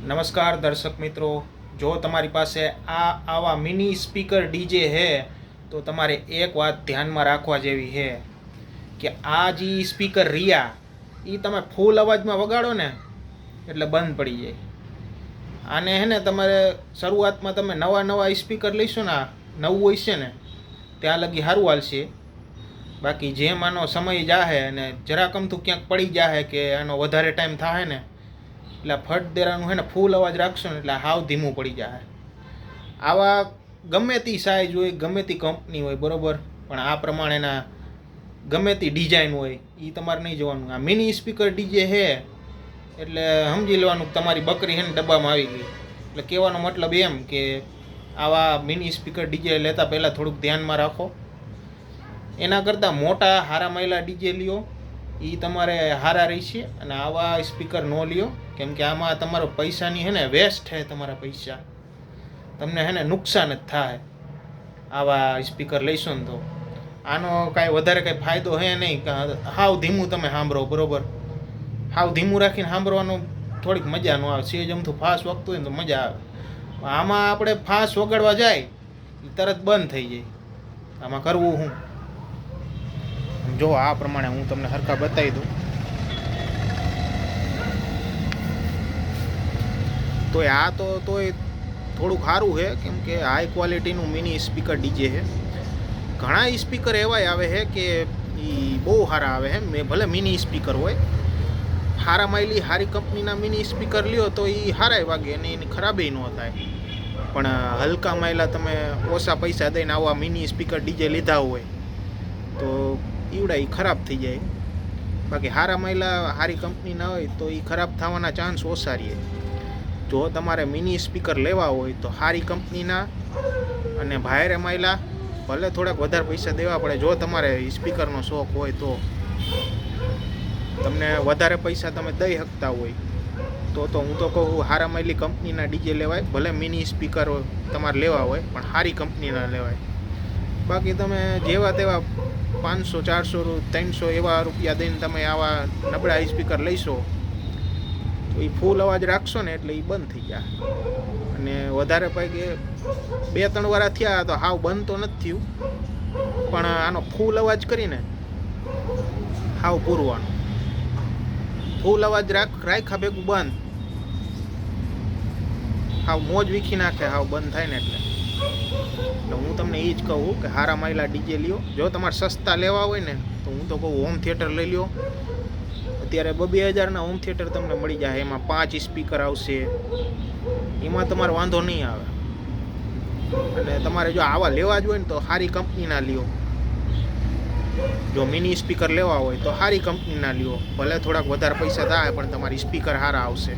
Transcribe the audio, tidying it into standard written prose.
નમસ્કાર દર્શક મિત્રો, જો તમારી પાસે આવા મિની સ્પીકર ડીજે છે તો તમારે એક વાત ધ્યાનમાં રાખવા જેવી છે કે આ જે સ્પીકર રહ્યા એ તમે ફૂલ અવાજમાં વગાડો ને એટલે બંધ પડી જાય. આને હે ને તમારે શરૂઆતમાં તમે નવા સ્પીકર લઈશો ને, નવું હોય છે ને ત્યાં લગી સારું હાલશે. બાકી જેમ આનો સમય જાહે અને જરાક અમથું ક્યાંક પડી જાહે કે આનો વધારે ટાઈમ થાય ને એટલે ફટ દેરાનું હે ને ફૂલ અવાજ રાખશો ને એટલે હાવ ધીમું પડી જાય. આવા ગમે તે સાઇઝ હોય, ગમે તે કંપની હોય, બરાબર, પણ આ પ્રમાણેના ગમે તે ડિઝાઇન હોય એ તમારે નહીં જોવાનું. આ મિની સ્પીકર ડીજે છે એટલે સમજી લેવાનું કે તમારી બકરી છે ને ડબ્બામાં આવી ગઈ. એટલે કહેવાનો મતલબ એમ કે આવા મિની સ્પીકર ડીજે લેતા પહેલાં થોડુંક ધ્યાનમાં રાખો. એના કરતાં મોટા હારા માયલા ડીજે લ્યો, એ તમારે હારા રહેશે. અને આવા સ્પીકર ન લ્યો, કેમ કે આમાં તમારો પૈસાની હે ને વેસ્ટ છે. તમારા પૈસા તમને હે ને નુકસાન જ થાય આવા સ્પીકર લઈશો ને તો. આનો કાંઈ વધારે કંઈ ફાયદો છે નહીં. હાવ ધીમું તમે સાંભળો, બરાબર. હાવ ધીમું રાખીને સાંભળવાનું થોડીક મજા ન આવે. સેજ અમથું ફાસ્ટ વાગતું હોય ને તો મજા આવે. આમાં આપણે ફાસ્ટ વગાડવા જાય તરત બંધ થઈ જાય. આમાં કરવું શું? જો આ પ્રમાણે હું તમને હરખા બતાવી દઉં તો આ તોય થોડુંક સારું છે, કેમ કે હાઈ ક્વોલિટીનું મિની સ્પીકર ડીજે છે. ઘણા સ્પીકર એવાય આવે છે કે એ બહુ સારા આવે છે. મેં ભલે મિની સ્પીકર હોય, સારા માયલી સારી કંપનીના મિની સ્પીકર લ્યો તો એ સારાય વાગે અને એની ખરાબી ન થાય. પણ હલકા માયલા તમે ઓછા પૈસા દઈને આવા મિની સ્પીકર ડીજે લીધા હોય તો ઈવડા એ ખરાબ થઈ જાય. બાકી સારા માયલા સારી કંપનીના હોય તો એ ખરાબ થવાના ચાન્સ ઓછા રહે. જો તમારે મિની સ્પીકર લેવા હોય તો સારી કંપનીના અને ભાયરે માયલા, ભલે થોડાક વધારે પૈસા દેવા પડે. જો તમારે સ્પીકરનો શોખ હોય તો તમને વધારે પૈસા તમે દઈ શકતા હોય તો હું તો કહું સારા માયલી કંપનીના ડીજે લેવાય. ભલે મિની સ્પીકર તમારે લેવા હોય પણ સારી કંપનીના લેવાય. બાકી તમે જેવા તેવા 500, 400, 300 એવા રૂપિયા દઈને તમે આવા નબળા સ્પીકર લઈશો તો એ ફૂલ અવાજ રાખશો ને એટલે એ બંધ થઈ જાય. અને વધારે પૈકી 2-3 વાર થયા તો હાવ બંધ તો નથી થયું, પણ આનો ફૂલ અવાજ કરીને હાવ પૂરવાનો. ફૂલ અવાજ રાખ્યા ભેગું બંધ, હાવ મોજ વીખી નાખે હાવ બંધ થાય ને એટલે હું તમને એ જ કહું કે હારા માયલા ડીજે લ્યો. જો તમારે સસ્તા લેવા હોય ને તો હું તો કહું હોમ થિયેટર લઈ લ્યો. અત્યારે 2,000-2,000ના હોમ થિયેટર તમને મળી જાય. એમાં 5 સ્પીકર આવશે, એમાં તમારે વાંધો નહીં આવે. અને તમારે જો આવા લેવા જ હોય ને તો સારી કંપનીના લ્યો. જો મિની સ્પીકર લેવા હોય તો સારી કંપનીના લ્યો. ભલે થોડાક વધારે પૈસા થાય પણ તમારી સ્પીકર સારા આવશે.